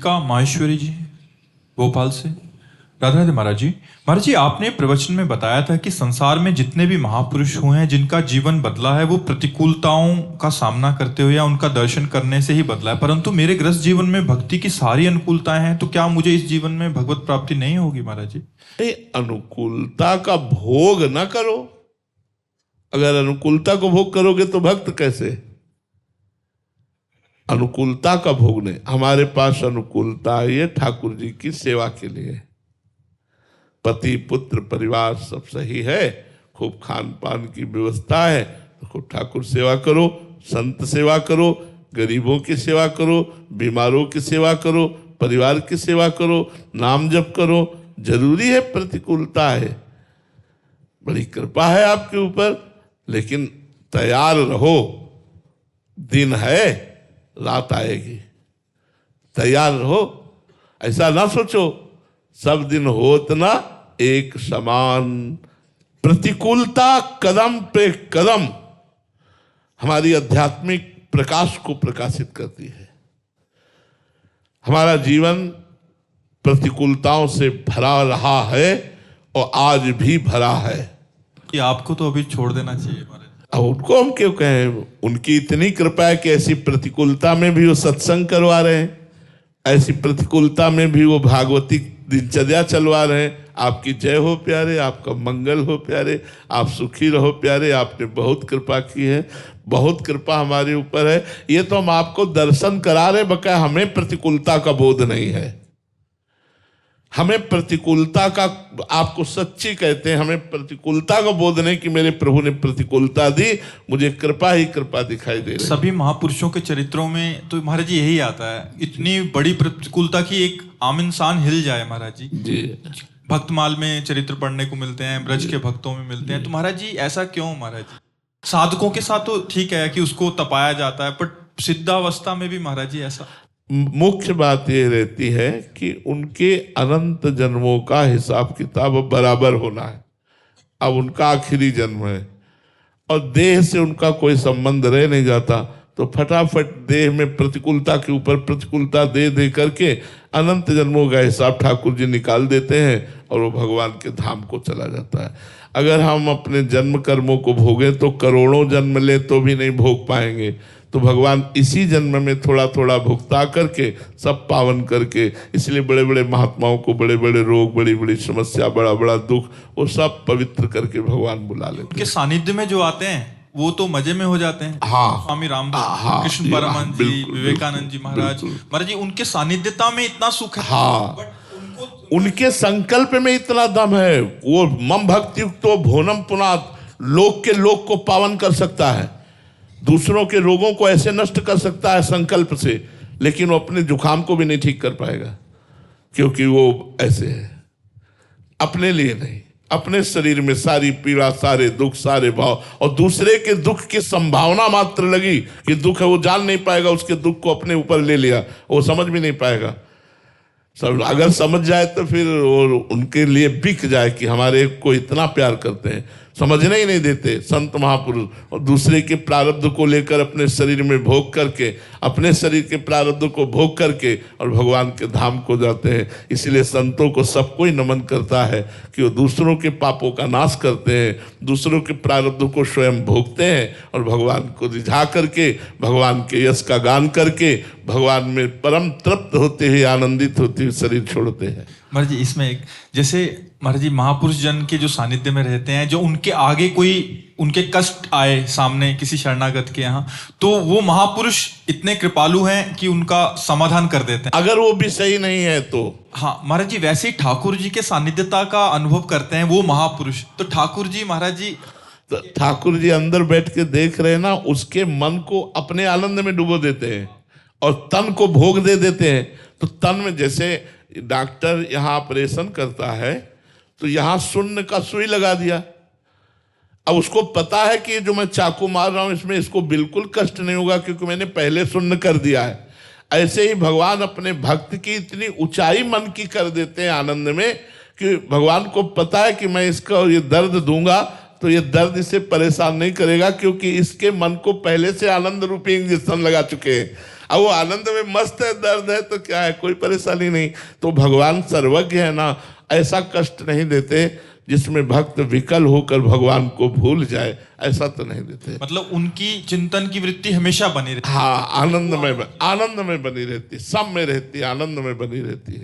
दीपिका माहेश्वरी जी भोपाल से। राधे राधे महाराज जी। महाराज जी, आपने प्रवचन में बताया था कि संसार में जितने भी महापुरुष हुए हैं जिनका जीवन बदला है वो प्रतिकूलताओं का सामना करते हुए या उनका दर्शन करने से ही बदला है, परंतु मेरे गृहस्थ जीवन में भक्ति की सारी अनुकूलताएं हैं, तो क्या मुझे इस जीवन में भगवत प्राप्ति नहीं होगी महाराज जी? अनुकूलता का भोग न करो। अगर अनुकूलता को भोग करोगे तो भक्त कैसे? अनुकूलता का भोग नहीं। हमारे पास अनुकूलता ये ठाकुर जी की सेवा के लिए, पति पुत्र परिवार सब सही है, खूब खान पान की व्यवस्था है, तो खूब ठाकुर सेवा करो, संत सेवा करो, गरीबों की सेवा करो, बीमारों की सेवा करो, परिवार की सेवा करो, नाम जप करो। जरूरी है, प्रतिकूलता है, बड़ी कृपा है आपके ऊपर, लेकिन तैयार रहो, दिन है, रात आएगी, तैयार रहो। ऐसा ना सोचो सब दिन होत ना एक समान। प्रतिकूलता कदम पे कदम हमारी आध्यात्मिक प्रकाश को प्रकाशित करती है। हमारा जीवन प्रतिकूलताओं से भरा रहा है और आज भी भरा है। कि आपको तो अभी छोड़ देना चाहिए महाराज। अब उनको हम क्यों कहें? उनकी इतनी कृपा है कि ऐसी प्रतिकूलता में भी वो सत्संग करवा रहे हैं, ऐसी प्रतिकूलता में भी वो भागवती दिनचर्या चलवा रहे हैं। आपकी जय हो प्यारे, आपका मंगल हो प्यारे, आप सुखी रहो प्यारे। आपने बहुत कृपा की है, बहुत कृपा हमारे ऊपर है। ये तो हम आपको दर्शन करा रहे, बकाया हमें प्रतिकूलता का बोध नहीं है। हमें प्रतिकूलता का, आपको सच्ची कहते हैं, हमें प्रतिकूलता का बोध नहीं कि मेरे प्रभु ने प्रतिकूलता दी, मुझे कृपा ही कृपा दिखाई दे रही। सभी महापुरुषों के चरित्रों में तो महाराज जी यही आता है, इतनी बड़ी प्रतिकूलता की एक आम इंसान हिल जाए महाराज जी। भक्तमाल में चरित्र पढ़ने को मिलते हैं, ब्रज के भक्तों में मिलते हैं, तो महाराज जी ऐसा क्यों महाराज जी? साधकों के साथ तो ठीक है कि उसको तपाया जाता है, पर सिद्धावस्था में भी महाराज जी ऐसा? मुख्य बात यह रहती है कि उनके अनंत जन्मों का हिसाब किताब बराबर होना है। अब उनका आखिरी जन्म है और देह से उनका कोई संबंध रह नहीं जाता, तो फटाफट देह में प्रतिकूलता के ऊपर प्रतिकूलता दे दे करके अनंत जन्मों का हिसाब ठाकुर जी निकाल देते हैं और वो भगवान के धाम को चला जाता है। अगर हम अपने जन्म कर्मों को भोगें तो करोड़ों जन्म ले तो भी नहीं भोग पाएंगे, तो भगवान इसी जन्म में थोड़ा थोड़ा भुगता करके सब पावन करके, इसलिए बड़े बड़े महात्माओं को बड़े बड़े रोग, बड़ी बड़ी समस्या, बड़ा बड़ा दुख, वो सब पवित्र करके भगवान बुला लेते हैं। उनके सानिध्य में जो आते हैं वो तो मजे में हो जाते हैं। हाँ, स्वामी रामदास, कृष्ण परमहंस जी, विवेकानंद जी महाराज, महाराज जी उनके सानिध्यता में इतना सुख है। हाँ, उनके संकल्प में इतना दम है। वो मम भक्ति तो भोनम पुनात, लोक के लोक को पावन कर सकता है, दूसरों के रोगों को ऐसे नष्ट कर सकता है संकल्प से, लेकिन वो अपने जुकाम को भी नहीं ठीक कर पाएगा, क्योंकि वो ऐसे है। अपने लिए नहीं, अपने शरीर में सारी पीड़ा, सारे दुख, सारे भाव, और दूसरे के दुख की संभावना मात्र लगी कि दुख है, वो जान नहीं पाएगा, उसके दुख को अपने ऊपर ले लिया, वो समझ भी नहीं पाएगा। सब अगर समझ जाए तो फिर और उनके लिए बिक जाए कि हमारे को इतना प्यार करते हैं, समझने ही नहीं देते संत महापुरुष। और दूसरे के प्रारब्ध को लेकर अपने शरीर में भोग करके, अपने शरीर के प्रारब्ध को भोग करके और भगवान के धाम को जाते हैं। इसलिए संतों को सब कोई नमन करता है कि वो दूसरों के पापों का नाश करते हैं, दूसरों के प्रारब्ध को स्वयं भोगते हैं और भगवान को रिझा करके, भगवान के यश का गान करके, भगवान में परम तृप्त होते हुए, आनंदित होते हुए शरीर छोड़ते हैं। महाराज जी इसमें एक, जैसे महाराज जी महापुरुष जन के जो सानिध्य में रहते हैं, जो उनके आगे कोई उनके कष्ट आए सामने किसी शरणागत के यहाँ, तो वो महापुरुष इतने कृपालु हैं कि उनका समाधान कर देते हैं, अगर वो भी सही नहीं है तो। हाँ महाराज जी, वैसे ही ठाकुर जी के सानिध्यता का अनुभव करते हैं वो महापुरुष, तो ठाकुर जी महाराज जी, तो ठाकुर जी अंदर बैठ के देख रहे हैं ना, उसके मन को अपने आनंद में डुबो देते हैं और तन को भोग दे देते हैं। तो तन में, जैसे डॉक्टर यहाँ ऑपरेशन करता है तो यहाँ शून्य का सुई लगा दिया, अब उसको पता है कि जो मैं चाकू मार रहा हूं इसमें इसको बिल्कुल कष्ट नहीं होगा क्योंकि मैंने पहले शून्य कर दिया है। ऐसे ही भगवान अपने भक्त की इतनी ऊंचाई मन की कर देते हैं आनंद में कि भगवान को पता है कि मैं इसका ये दर्द दूंगा तो ये दर्द इसे परेशान नहीं करेगा, क्योंकि इसके मन को पहले से आनंद रूपी इंजेक्शन लगा चुके हैं। अब वो आनंद में मस्त है, दर्द है तो क्या है, कोई परेशानी नहीं। तो भगवान सर्वज्ञ है ना, ऐसा कष्ट नहीं देते जिसमें भक्त विकल होकर भगवान को भूल जाए, ऐसा तो नहीं देते। मतलब उनकी चिंतन की वृत्ति हमेशा बनी रहती है। हाँ, आनंद में बनी रहती, सब में रहती, आनंद में बनी रहती है।